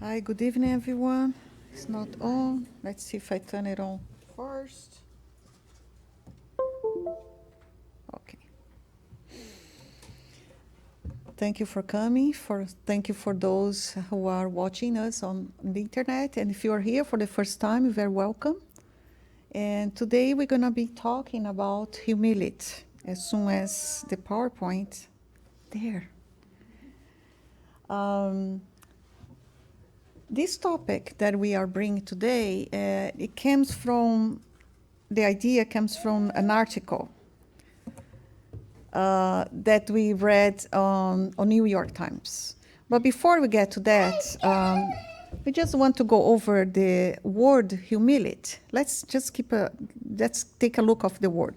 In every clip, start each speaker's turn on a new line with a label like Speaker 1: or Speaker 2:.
Speaker 1: Hi, good evening, everyone. It's not on. Let's see if I turn it on first. Okay. Thank you for coming. Thank you for those who are watching us on the internet. And if you are here for the first time, you're very welcome. And today we're going to be talking about humility as soon as the PowerPoint there. This topic that we are bringing today, the idea comes from an article that we read on New York Times. But before we get to that, we just want to go over the word humility. Let's take a look of the word,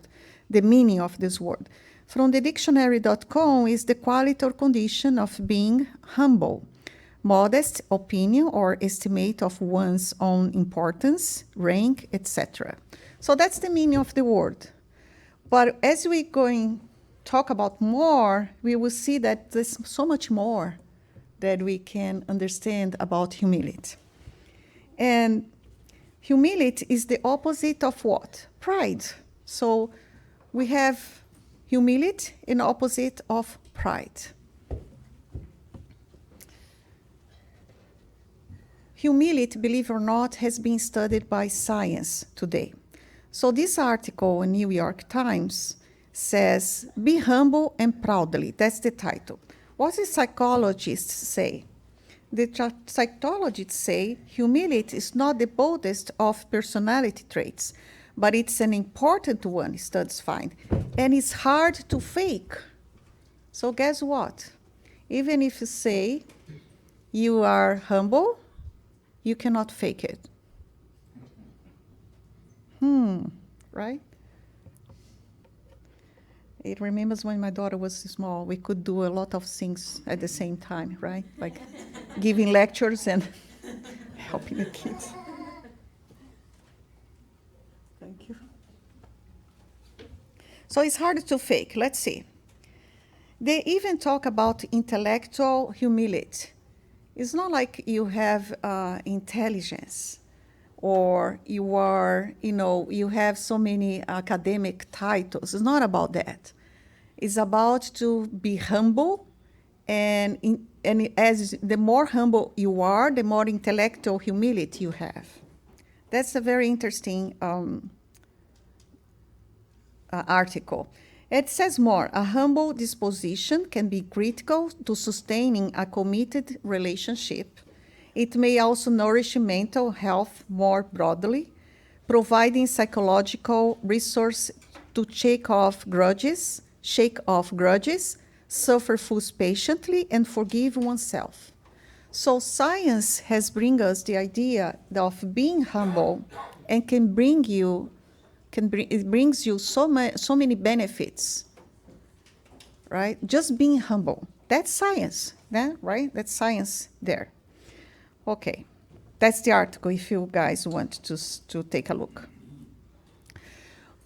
Speaker 1: the meaning of this word. From the dictionary.com is the quality or condition of being humble, modest opinion or estimate of one's own importance, rank, etc. So that's the meaning of the word. But as we going talk about more, we will see that there's so much more that we can understand about humility. And humility is the opposite of what? Pride. So we have humility in opposite of pride. Humility, believe it or not, has been studied by science today. So this article in New York Times says, "Be humble and proudly." That's the title. What do psychologists say? The psychologists say humility is not the boldest of personality traits, but it's an important one, studies find, and it's hard to fake. So guess what? Even if you say you are humble, you cannot fake it. Right? It remembers when my daughter was small, we could do a lot of things at the same time, right? Like giving lectures and helping the kids. Thank you. So it's hard to fake. Let's see. They even talk about intellectual humility. It's not like you have intelligence or you have so many academic titles. It's not about that. It's about to be humble, and as the more humble you are, the more intellectual humility you have. That's a very interesting article. It says more, a humble disposition can be critical to sustaining a committed relationship. It may also nourish mental health more broadly, providing psychological resource to shake off grudges, suffer fools patiently, and forgive oneself. So science has bring us the idea of being humble, and it brings you so many benefits, right? Just being humble. That's science, right? That's science there. Okay, that's the article if you guys want to take a look.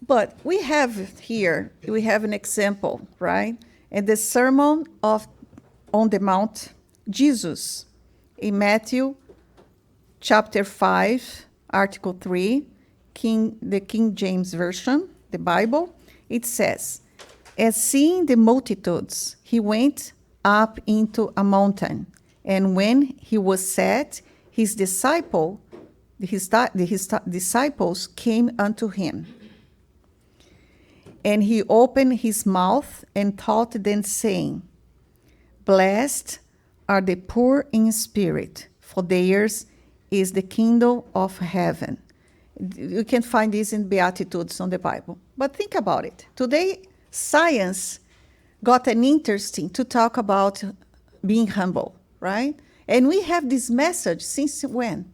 Speaker 1: But we have an example, right? In the Sermon on the Mount, Jesus, in Matthew chapter 5, article 3, the King James Version, the Bible, it says, "As seeing the multitudes, he went up into a mountain, and when he was set, his disciples came unto him. And he opened his mouth and taught them, saying, Blessed are the poor in spirit, for theirs is the kingdom of heaven." You can find this in Beatitudes on the Bible. But think about it. Today, science got an interesting to talk about being humble, right? And we have this message since when?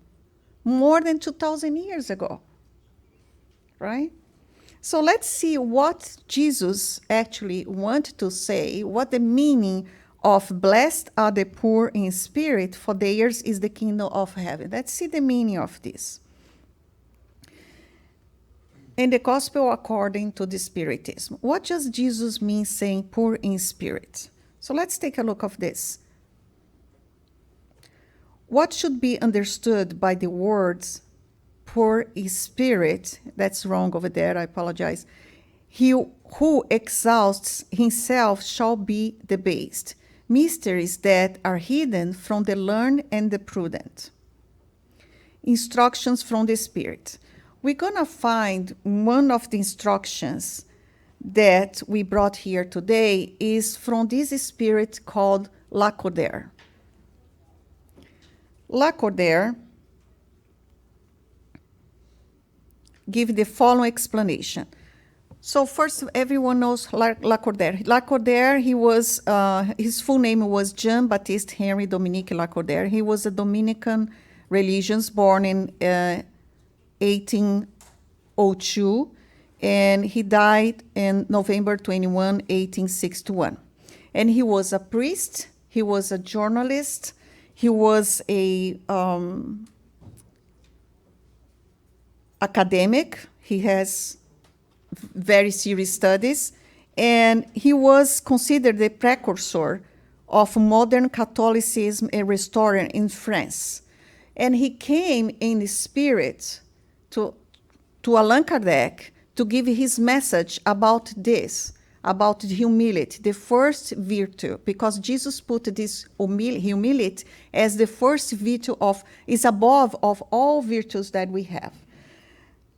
Speaker 1: More than 2,000 years ago, right? So let's see what Jesus actually wanted to say, what the meaning of blessed are the poor in spirit, for theirs is the kingdom of heaven. Let's see the meaning of this. In the Gospel according to the Spiritism, what does Jesus mean saying poor in spirit? So let's take a look of this. What should be understood by the words poor spirit? That's wrong over there, I apologize. He who exalts himself shall be debased. Mysteries that are hidden from the learned and the prudent. Instructions from the Spirit. We're going to find one of the instructions that we brought here today is from this spirit called Lacordaire. Lacordaire give the following explanation. So first, everyone knows Lacordaire. Lacordaire, he was, his full name was Jean-Baptiste Henri Dominique Lacordaire. He was a Dominican religious born in 1802, and he died in November 21, 1861. And he was a priest, he was a journalist, he was a academic. He has very serious studies, and he was considered the precursor of modern Catholicism and restorer in France. And he came in the spirit to Allan Kardec to give his message about this, about humility, the first virtue, because Jesus put this humility as the first virtue is above of all virtues that we have.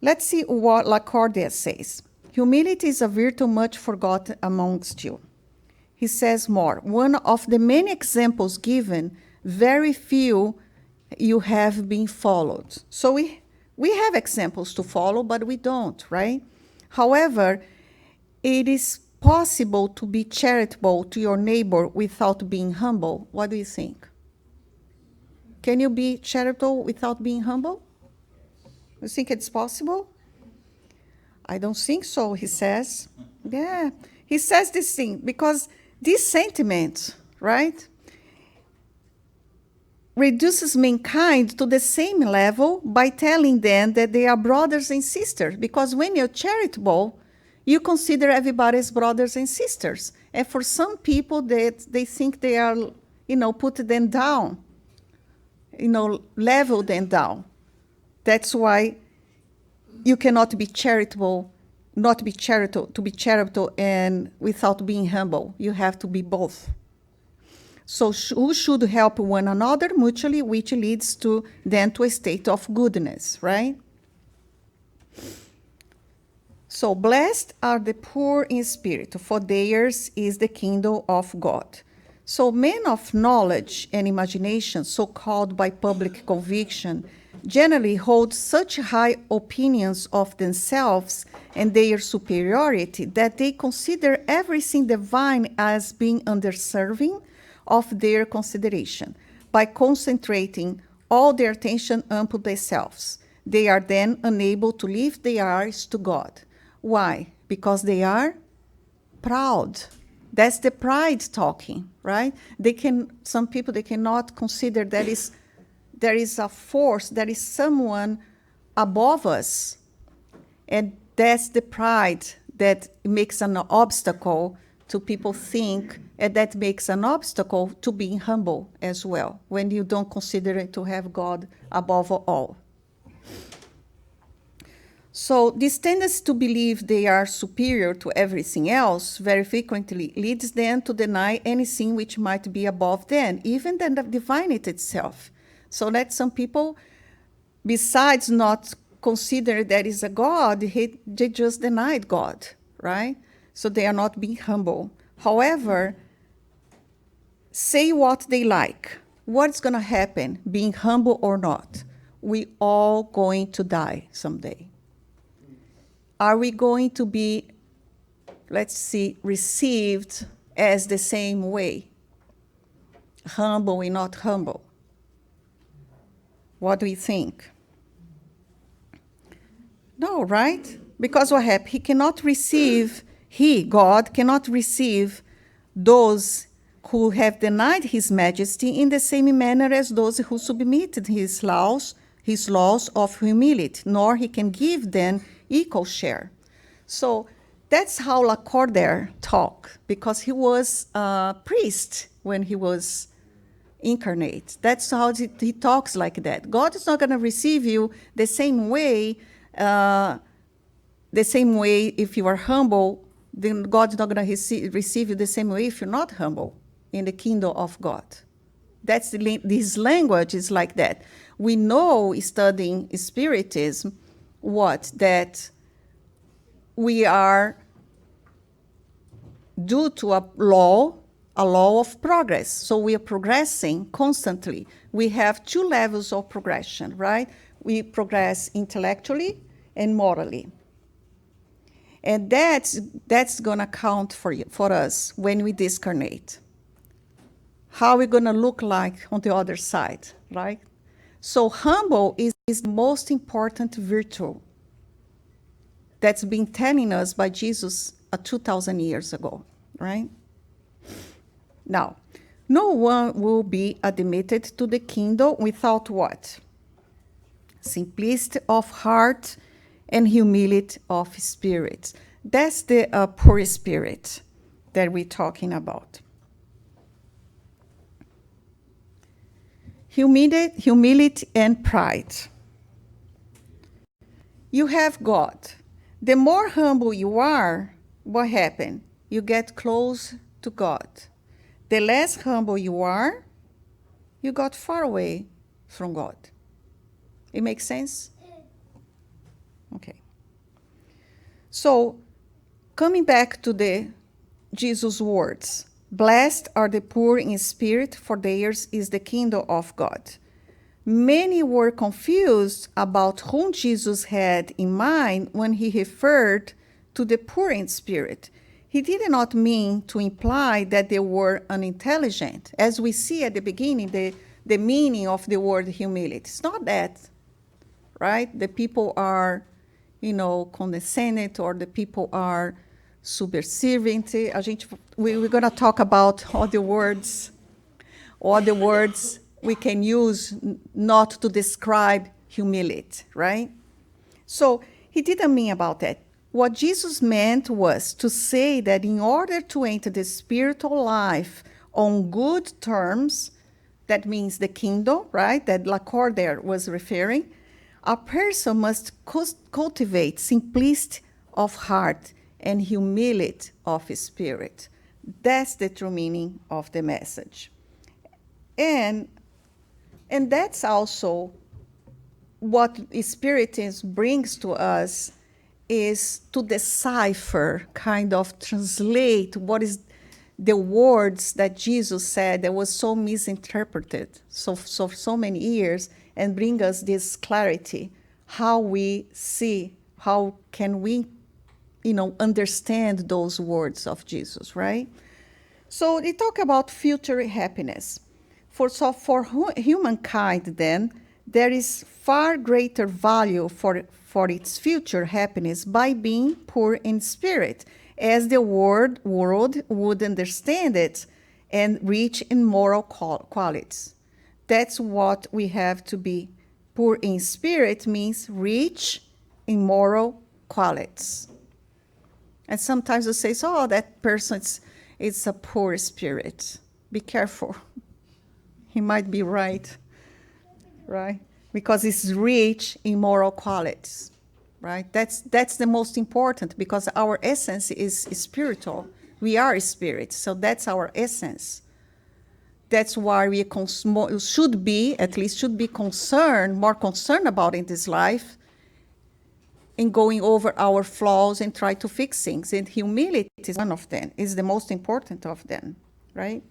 Speaker 1: Let's see what Lacordaire says. Humility is a virtue much forgotten amongst you. He says more, one of the many examples given, very few you have been followed. So we have examples to follow, but we don't, right? However, it is possible to be charitable to your neighbor without being humble. What do you think? Can you be charitable without being humble? You think it's possible? I don't think so, he says. Yeah, he says this thing because this sentiment, right, reduces mankind to the same level by telling them that they are brothers and sisters. Because when you're charitable, you consider everybody as brothers and sisters. And for some people, they think they are, put them down, level them down. That's why you cannot be charitable, to be charitable and without being humble. You have to be both. So who should help one another mutually, which leads to then to a state of goodness, right? So blessed are the poor in spirit, for theirs is the kingdom of God. So men of knowledge and imagination, so called by public conviction, generally hold such high opinions of themselves and their superiority that they consider everything divine as being undeserving of their consideration. By concentrating all their attention upon themselves, they are then unable to lift their eyes to God. Why? Because they are proud. That's the pride talking, right? Some people, they cannot consider there is a force, there is someone above us. And that's the pride that makes an obstacle to people think, and that makes an obstacle to being humble as well, when you don't consider it to have God above all. So this tendency to believe they are superior to everything else very frequently leads them to deny anything which might be above them, even the divinity itself. So that some people, besides not consider there is a God, they just denied God, right? So they are not being humble. However, say what they like. What's going to happen, being humble or not? We all going to die someday. Are we going to be, received as the same way? Humble and not humble? What do you think? No, right? Because what happened? God cannot receive those who have denied his majesty in the same manner as those who submitted his laws of humility, nor he can give them equal share. So that's how Lacordaire talked, because he was a priest when he was incarnate. That's how he talks like that. God is not going to receive you the same way if you are humble. Then God is not going to receive you the same way if you're not humble in the kingdom of God. That's this language is like that. We know, studying Spiritism, that we are due to a law of progress. So we are progressing constantly. We have two levels of progression, right? We progress intellectually and morally. And that's going to count for us when we discarnate. How we're going to look like on the other side, right? So humble is the most important virtue that's been telling us by Jesus 2,000 years ago, right? Now, no one will be admitted to the kingdom without what? Simplicity of heart and humility of spirit. That's the poor spirit that we're talking about. Humility and pride. You have God. The more humble you are, what happens? You get close to God. The less humble you are, you got far away from God. It makes sense? Okay. So, coming back to the Jesus' words, blessed are the poor in spirit, for theirs is the kingdom of God. Many were confused about whom Jesus had in mind when he referred to the poor in spirit. He did not mean to imply that they were unintelligent. As we see at the beginning, the meaning of the word humility. It's not that, right? The people are, condescending, or the people are subservient. We're going to talk about all the words we can use not to describe humility, right? So he didn't mean about that. What Jesus meant was to say that in order to enter the spiritual life on good terms, that means the kingdom, right, that Kardec was referring, a person must cultivate simplicity of heart and humility of spirit. That's the true meaning of the message. And that's also what Spiritism brings to us, is to decipher, kind of translate what is the words that Jesus said that was so misinterpreted so many years, and bring us this clarity, how we see, how can we, understand those words of Jesus, right? So they talk about future happiness. For humankind, then, there is far greater value for its future happiness by being poor in spirit, as the world would understand it, and rich in moral qualities. That's what we have to be. Poor in spirit means rich in moral qualities. And sometimes we say, that person is a poor spirit. Be careful. He might be right? Because it's rich in moral qualities, right? That's the most important, because our essence is spiritual. We are spirit, so that's our essence. That's why we should be more concerned about in this life, in going over our flaws and try to fix things. And humility is one of them, is the most important of them, right?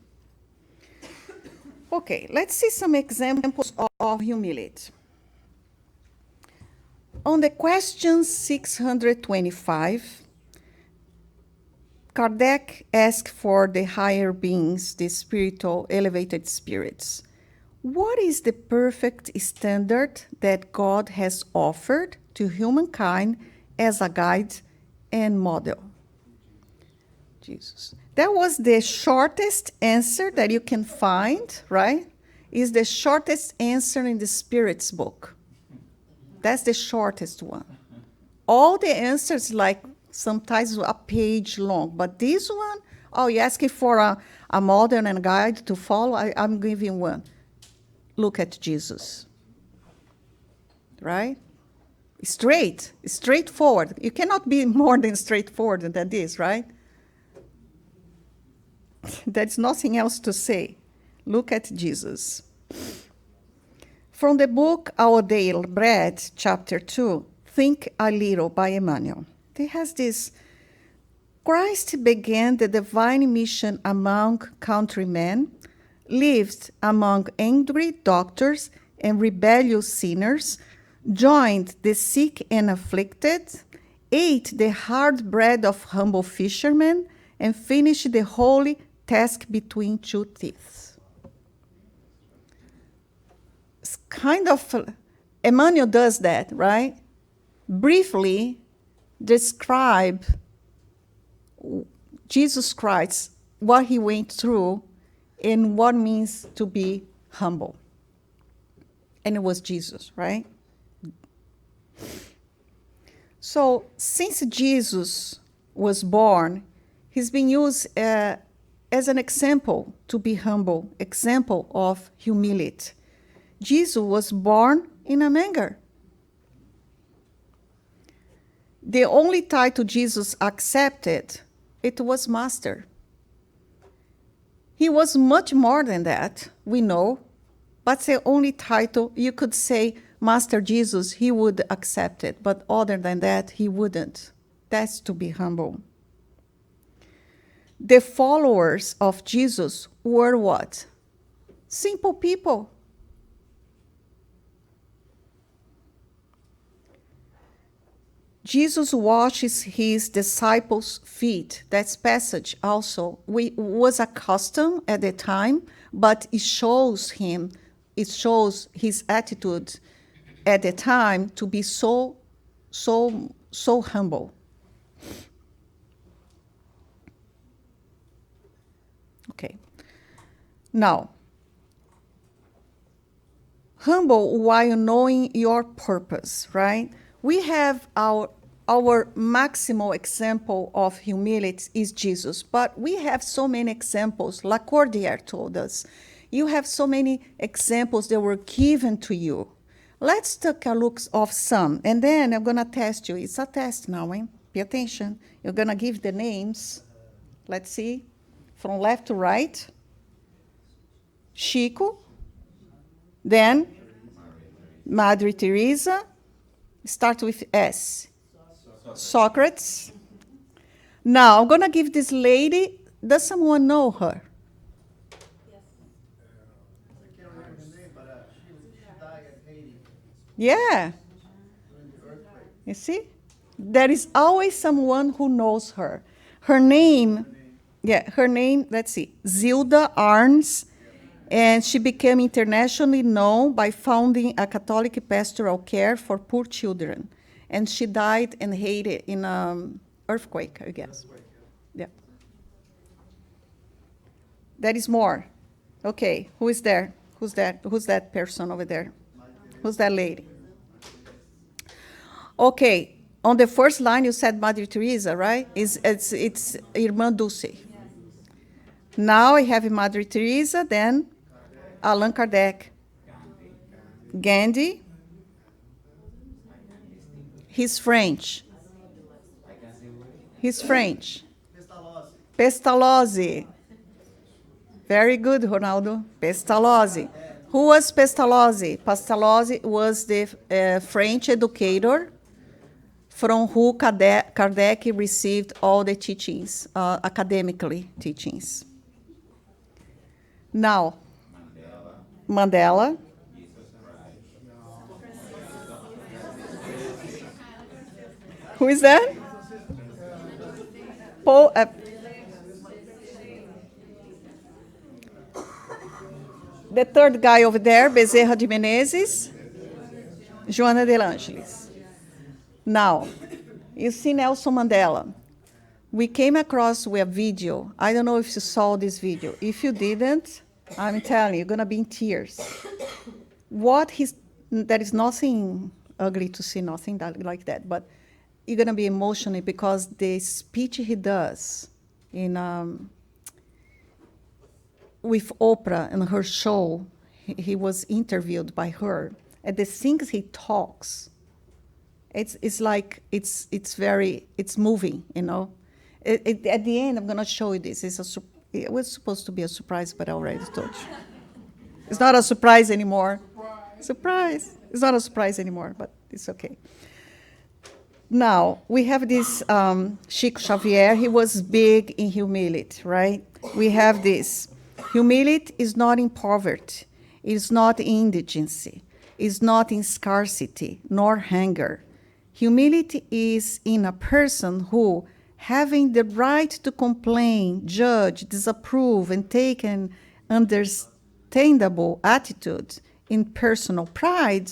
Speaker 1: Okay, let's see some examples of humility. On the question 625, Kardec asked for the higher beings, the spiritual elevated spirits, what is the perfect standard that God has offered to humankind as a guide and model? Jesus. That was the shortest answer that you can find, right? Is the shortest answer in the Spirit's book. That's the shortest one. All the answers, like sometimes a page long, but this one, Oh, you're asking for a model and a guide to follow? I'm giving one. Look at Jesus. Right? Straightforward. You cannot be more than straightforward than this, right? There's nothing else to say. Look at Jesus. From the book Our Daily Bread, chapter 2, Think a Little by Emmanuel. It has this: Christ began the divine mission among countrymen, lived among angry doctors and rebellious sinners, joined the sick and afflicted, ate the hard bread of humble fishermen, and finished the holy task between two teeth. It's kind of, Emmanuel does that, right? Briefly describe Jesus Christ, what he went through, and what it means to be humble. And it was Jesus, right? So since Jesus was born, he's been used as an example to be humble, example of humility. Jesus was born in a manger. The only title Jesus accepted, it was Master. He was much more than that, we know, but the only title you could say, Master Jesus, he would accept it, but other than that, he wouldn't. That's to be humble. The followers of Jesus were what? Simple people. Jesus washes his disciples' feet. That passage also was a custom at the time, but it shows his attitude at the time to be so humble. Okay. Now, humble while knowing your purpose, right? We have our maximal example of humility is Jesus, but we have so many examples. Lacordaire told us, you have so many examples that were given to you. Let's take a look of some, and then I'm going to test you. It's a test now, eh? Pay attention. You're going to give the names. Let's see, from left to right. Chico, then Madre Teresa. Start with S. Socrates. Now, I'm going to give this lady, does someone know her?
Speaker 2: Yes. I can't remember the name, but she died in Haiti.
Speaker 1: Yeah.
Speaker 2: During the earthquake.
Speaker 1: You see? There is always someone who knows her. Her name, let's see, Zilda Arns, and she became internationally known by founding a Catholic pastoral care for poor children. And she died in Haiti in an earthquake, I guess. Yeah. There is more. Okay, who is there? Who's that person over there? Who's that lady? Okay, on the first line you said Madre Teresa, right? It's Irmã Dulce. Now I have Madre Teresa, then Allan Kardec, Gandhi. He's French. Pestalozzi. Very good, Ronaldo. Pestalozzi. Who was Pestalozzi? Pestalozzi was the French educator from whom Kardec received all the teachings, academically teachings. Now, Mandela. Who is that? Paul. The third guy over there, Bezerra de Menezes, Joana de Ângeles. Now, you see Nelson Mandela. We came across with a video. I don't know if you saw this video. If you didn't, I'm telling you, you're going to be in tears. There is nothing ugly to see, nothing like that, but you're going to be emotional because the speech he does in with Oprah and her show, he was interviewed by her, and the things he talks, it's like it's moving, you know. At the end, I'm gonna show you this. It was supposed to be a surprise, but I already told you. It's not a surprise anymore. Surprise! It's not a surprise anymore, but it's okay. Now, we have this Chico Xavier. He was big in humility, right? We have this. Humility is not in poverty. It is not in indigency. It is not in scarcity, nor hunger. Humility is in a person who, having the right to complain, judge, disapprove, and take an understandable attitude in personal pride,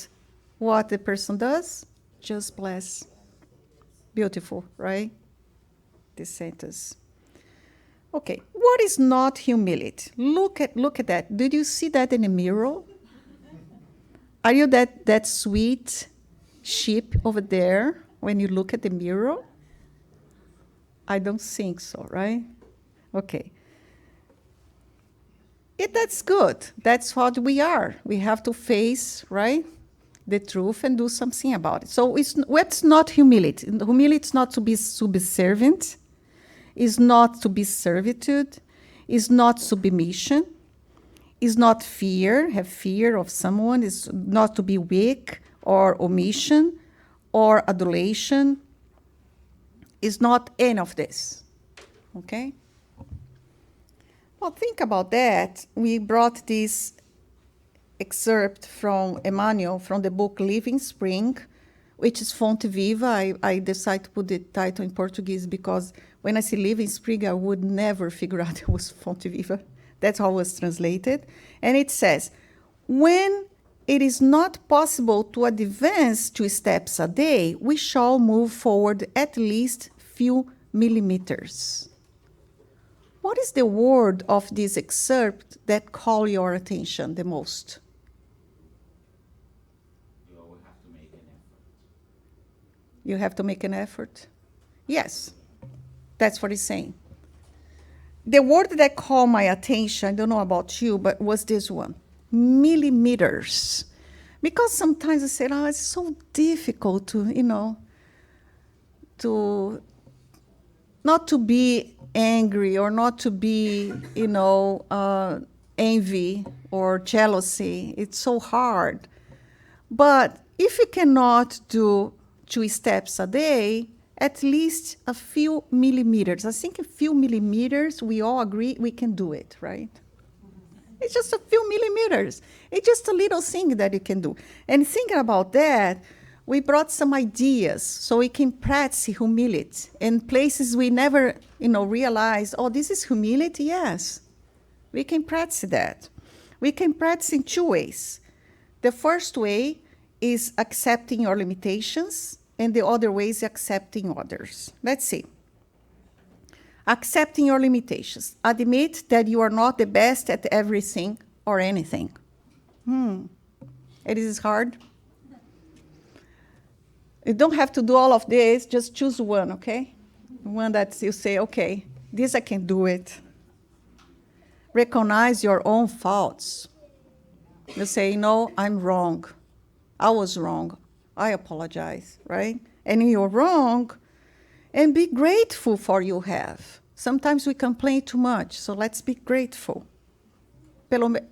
Speaker 1: what the person does? Just bless. Beautiful, right? This sentence. Okay, what is not humility? Look at that. Did you see that in the mirror? Are you that sweet sheep over there when you look at the mirror? I don't think so, right? Okay. That's good. That's what we are. We have to face, right, the truth and do something about it. So what's not humility? Humility is not to be subservient, is not to be servitude, is not submission, is not fear, have fear of someone, is not to be weak or omission or adulation, is not any of this, okay? Well, think about that. We brought this excerpt from Emmanuel from the book Living Spring, which is Fonte Viva. I decided to put the title in Portuguese because when I see Living Spring, I would never figure out it was Fonte Viva. That's how it was translated. And it says, when it is not possible to advance 2 steps a day, we shall move forward at least few millimeters. What is the word of this excerpt that call your attention the most?
Speaker 3: You will have to make an effort.
Speaker 1: You have to make an effort? Yes, that's what he's saying. The word that caught my attention, I don't know about you, but was this one, millimeters. Because sometimes I say, oh, it's so difficult to, not to be angry or not to be, envy or jealousy. It's so hard. But if you cannot do 2 steps a day, at least a few millimeters. I think a few millimeters, we all agree we can do it, right? It's just a few millimeters. It's just a little thing that you can do. And thinking about that, we brought some ideas so we can practice humility in places we never, realized, oh, this is humility? Yes. We can practice that. We can practice in 2 ways. The first way is accepting your limitations, and the other way is accepting others. Let's see. Accepting your limitations. Admit that you are not the best at everything or anything. It is hard. You don't have to do all of this, just choose one, okay? One that you say, okay, this I can do it. Recognize your own faults. You say, no, I'm wrong. I was wrong. I apologize, right? And you're wrong, and be grateful for you have. Sometimes we complain too much, so let's be grateful.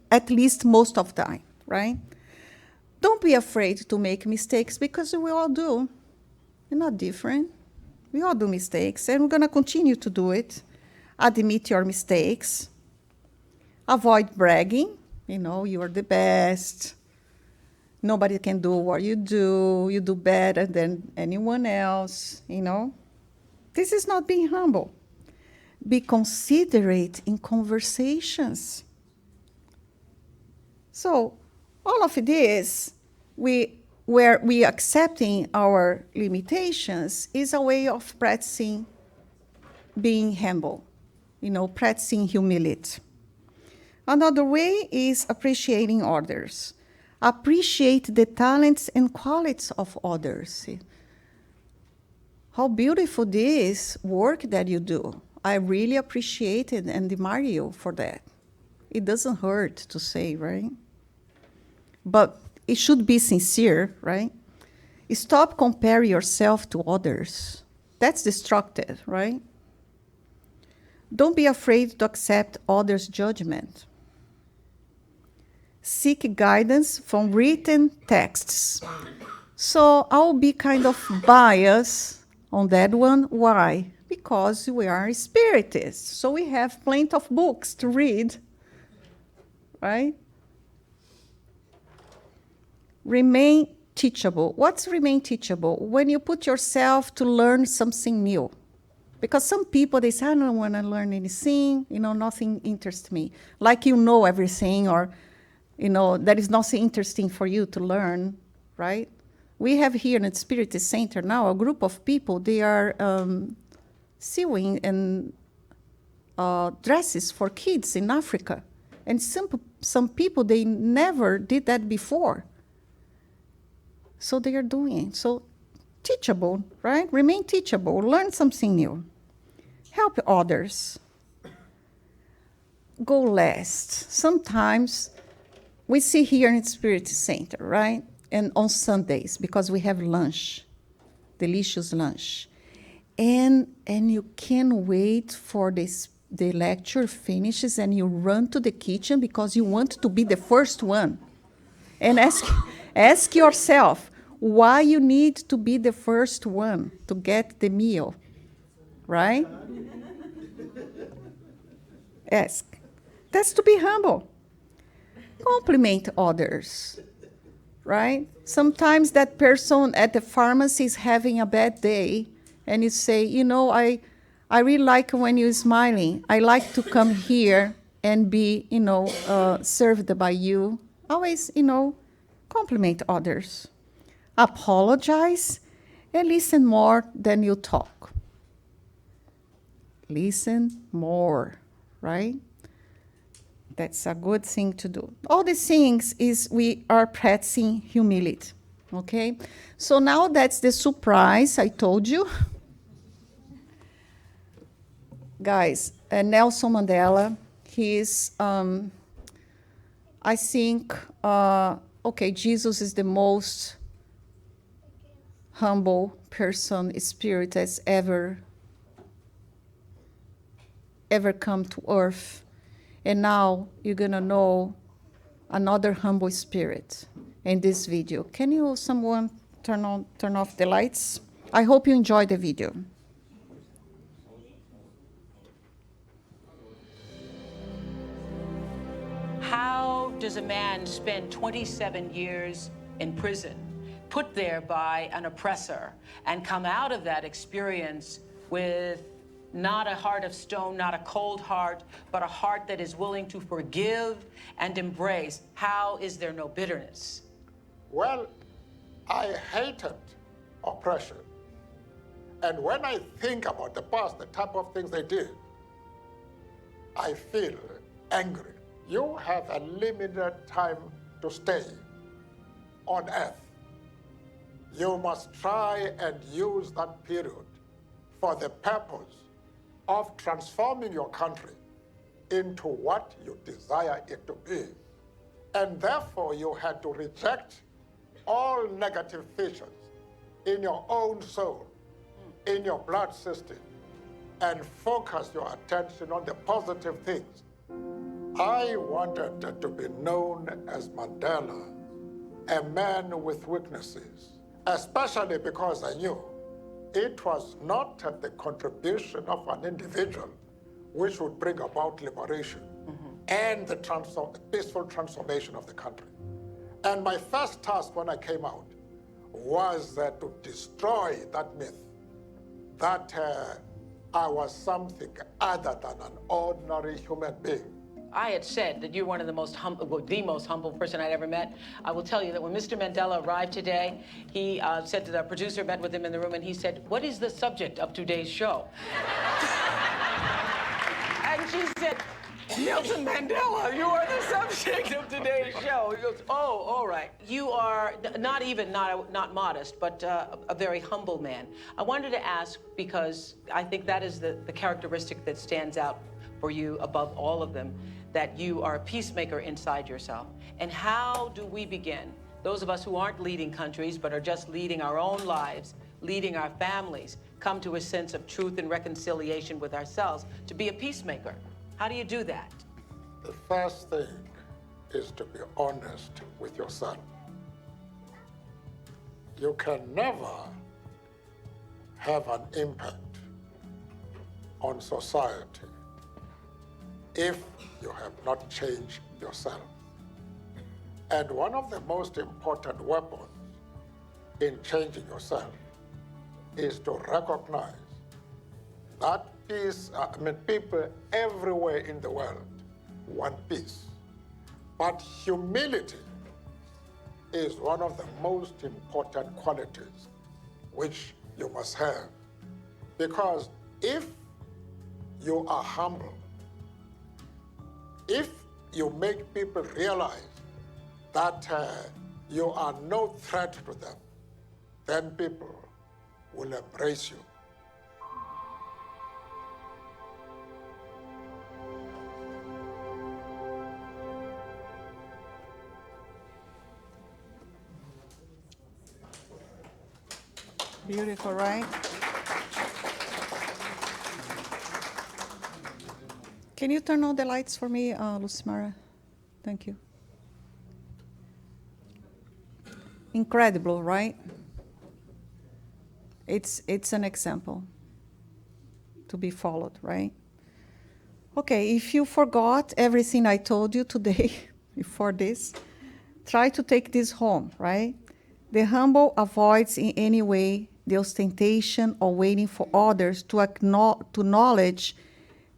Speaker 1: At least most of the time, right? Don't be afraid to make mistakes because we all do. We're not different. We all do mistakes, and we're going to continue to do it. Admit your mistakes. Avoid bragging. You are the best. Nobody can do what you do. You do better than anyone else, This is not being humble. Be considerate in conversations. So, all of this, where we accepting our limitations is a way of practicing being humble, practicing humility. Another way is appreciating others. Appreciate the talents and qualities of others. How beautiful this work that you do. I really appreciate it and admire you for that. It doesn't hurt to say, right? But it should be sincere, right? Stop comparing yourself to others. That's destructive, right? Don't be afraid to accept others' judgment. Seek guidance from written texts. So I'll be kind of biased on that one. Why? Because we are spiritists. So we have plenty of books to read, right? Remain teachable. What's remain teachable? When you put yourself to learn something new. Because some people, they say, I don't want to learn anything, nothing interests me. Like you know everything, or, there is nothing interesting for you to learn, right? We have here in the Spiritist Center now a group of people, they are sewing and dresses for kids in Africa. And some people, they never did that before. So they are doing it. So teachable, right? Remain teachable. Learn something new. Help others. Go last. Sometimes we see here in the Spiritist Center, right? And on Sundays, because we have lunch, delicious lunch. And you can't wait for the lecture finishes and you run to the kitchen because you want to be the first one. And ask yourself, why you need to be the first one to get the meal, right? Ask. That's to be humble. Compliment others, right? Sometimes that person at the pharmacy is having a bad day, and you say, I really like when you're smiling. I like to come here and be, served by you. Always, compliment others. Apologize and listen more than you talk. Listen more, right? That's a good thing to do. All these things is we are practicing humility, okay? So now that's the surprise I told you. Guys, Nelson Mandela, he's, I think, Jesus is the most humble person, spirit that's ever come to earth. And now you're going to know another humble spirit in this video. Can you, someone, turn off the lights? I hope you enjoy the video.
Speaker 4: How does a man spend 27 years in prison, put there by an oppressor, and come out of that experience with not a heart of stone, not a cold heart, but a heart that is willing to forgive and embrace? How is there no bitterness?
Speaker 5: Well, I hated oppression. And when I think about the past, the type of things they did, I feel angry. You have a limited time to stay on earth. You must try and use that period for the purpose of transforming your country into what you desire it to be. And therefore, you had to reject all negative features in your own soul, in your blood system, and focus your attention on the positive things. I wanted to be known as Mandela, a man with weaknesses, especially because I knew it was not the contribution of an individual which would bring about liberation and the peaceful transformation of the country. And my first task when I came out was to destroy that myth that I was something other than an ordinary human being.
Speaker 4: I had said that you're one of the most humble, the most humble person I'd ever met. I will tell you that when Mr. Mandela arrived today, he said to the producer, met with him in the room, and he said, "What is the subject of today's show?" And she said, "Nelson Mandela, you are the subject of today's show." He goes, "Oh, all right." You are not modest, but a very humble man. I wanted to ask, because I think that is the characteristic that stands out for you above all of them, that you are a peacemaker inside yourself. And how do we begin? Those of us who aren't leading countries but are just leading our own lives, leading our families, come to a sense of truth and reconciliation with ourselves to be a peacemaker. How do you do that?
Speaker 5: The first thing is to be honest with yourself. You can never have an impact on society if you have not changed yourself. And one of the most important weapons in changing yourself is to recognize that peace, people everywhere in the world want peace. But humility is one of the most important qualities which you must have. Because if you are humble, if you make people realize that you are no threat to them, then people will embrace you.
Speaker 1: Beautiful, right? Can you turn on the lights for me, Lucimara? Thank you. Incredible, right? It's an example to be followed, right? Okay, if you forgot everything I told you today before this, try to take this home, right? The humble avoids in any way the ostentation or waiting for others to acknowledge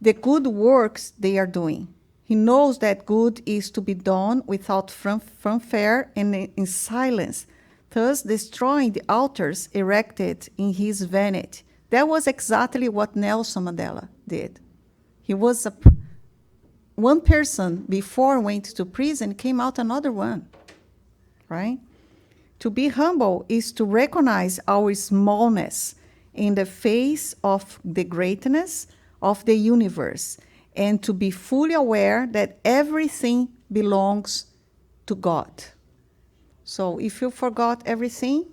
Speaker 1: the good works they are doing. He knows that good is to be done without fanfare and in silence, thus destroying the altars erected in his vanity. That was exactly what Nelson Mandela did. He was one person before went to prison, came out another one, right? To be humble is to recognize our smallness in the face of the greatness of the universe, and to be fully aware that everything belongs to God. So if you forgot everything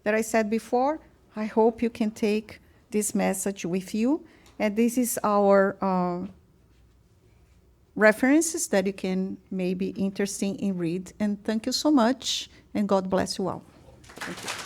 Speaker 1: that I said before, I hope you can take this message with you. And this is our references that you can maybe interesting in read. And thank you so much, and God bless you all. Thank you.